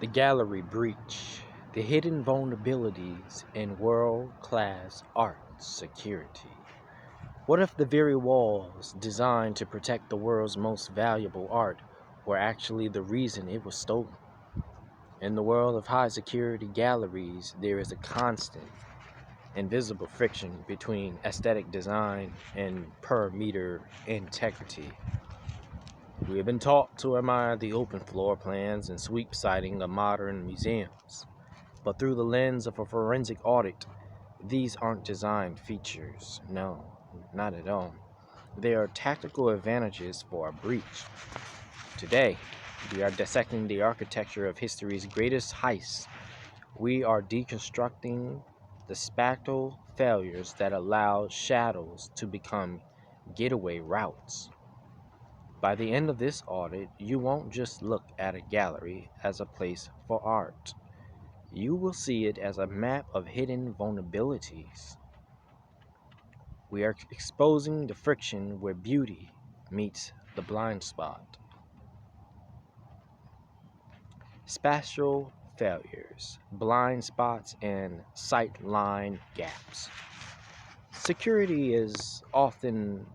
The gallery breach, the hidden vulnerabilities in world-class art security. What if the very walls designed to protect the world's most valuable art were actually the reason it was stolen? In the world of high-security galleries, there is a constant, invisible friction between aesthetic design and per-meter integrity. We have been taught to admire the open floor plans and sweep siding of modern museums, but through the lens of a forensic audit, these aren't design features. No, not at all. They are tactical advantages for a breach. Today, we are dissecting the architecture of history's greatest heists. We are deconstructing the spatial failures that allow shadows to become getaway routes. By the end of this audit, you won't just look at a gallery as a place for art. You will see it as a map of hidden vulnerabilities. We are exposing the friction where beauty meets the blind spot. Spatial failures, blind spots, and sightline gaps. Security is often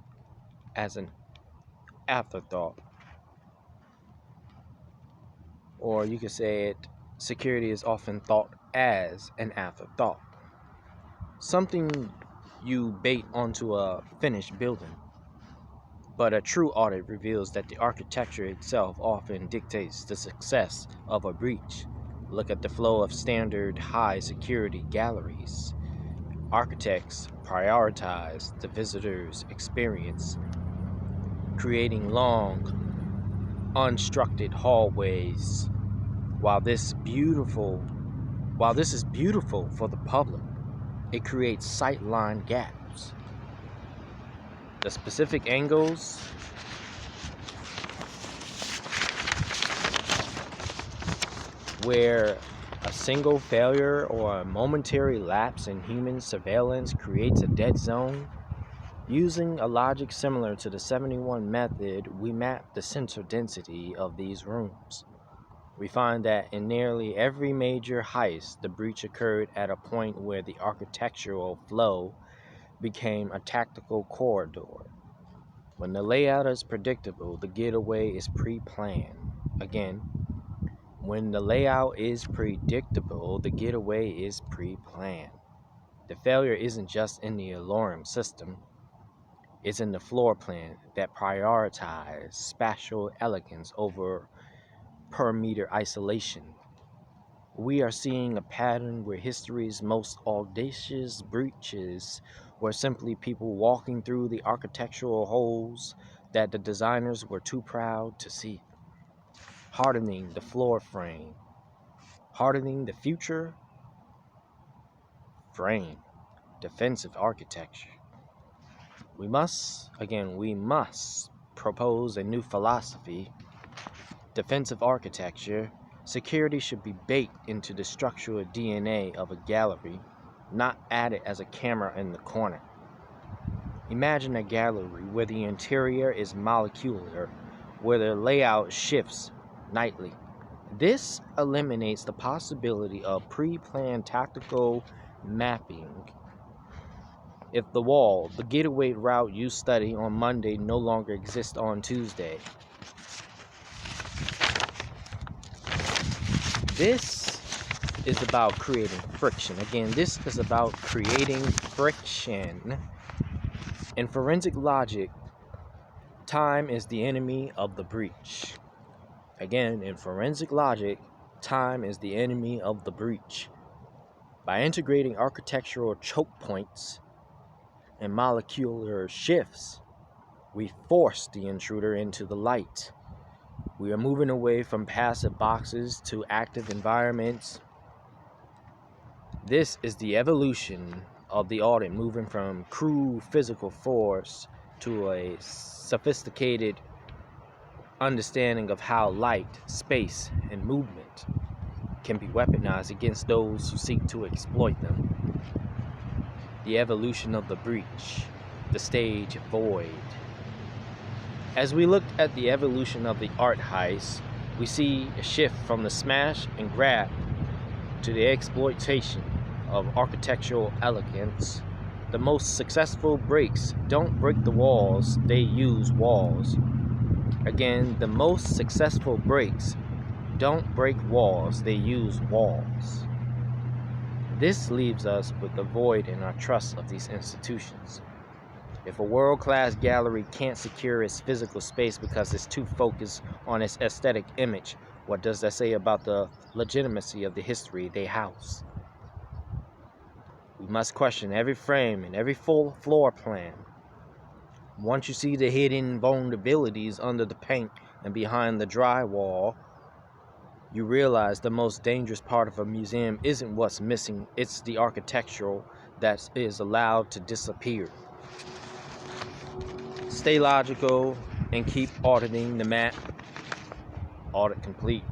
as an afterthought, or you could say it, security is often thought as an afterthought. Something you bait onto a finished building. But a true audit reveals that the architecture itself often dictates the success of a breach. Look at the flow of standard high security galleries. Architects prioritize the visitor's experience, creating long, unstructured hallways. While this is beautiful for the public, it creates sightline gaps. The specific angles where a single failure or a momentary lapse in human surveillance creates a dead zone. Using a logic similar to the 71 method, we map the sensor density of these rooms. We find that in nearly every major heist, the breach occurred at a point where the architectural flow became a tactical corridor. When the layout is predictable, the getaway is pre-planned. Again, when the layout is predictable, the getaway is pre-planned. The failure isn't just in the alarm system, it's in the floor plan that prioritizes spatial elegance over per-meter isolation. We are seeing a pattern where history's most audacious breaches were simply people walking through the architectural holes that the designers were too proud to see. Hardening the floor frame, hardening the future frame, defensive architecture. We must propose a new philosophy. Defensive architecture. Security should be baked into the structural DNA of a gallery, not added as a camera in the corner. Imagine a gallery where the interior is molecular, where the layout shifts nightly. This eliminates the possibility of pre-planned tactical mapping. If the getaway route you study on Monday no longer exists on Tuesday. This is about creating friction. Again, this is about creating friction. In forensic logic, time is the enemy of the breach. Again, in forensic logic, time is the enemy of the breach. By integrating architectural choke points and molecular shifts, we force the intruder into the light. We are moving away from passive boxes to active environments. This is the evolution of the audit, moving from crude physical force to a sophisticated understanding of how light, space, and movement can be weaponized against those who seek to exploit them. The evolution of the breach, the stage void. As we looked at the evolution of the art heist, We see a shift from the smash and grab to the exploitation of architectural elegance. The most successful breaks don't break the walls, they use walls. Again, the most successful breaks don't break walls, they use walls. This leaves us with a void in our trust of these institutions. If a world-class gallery can't secure its physical space because it's too focused on its aesthetic image, what does that say about the legitimacy of the history they house? We must question every frame and every full floor plan. Once you see the hidden vulnerabilities under the paint and behind the drywall, you realize the most dangerous part of a museum isn't what's missing, it's the architectural that is allowed to disappear. Stay logical and keep auditing the map. Audit complete.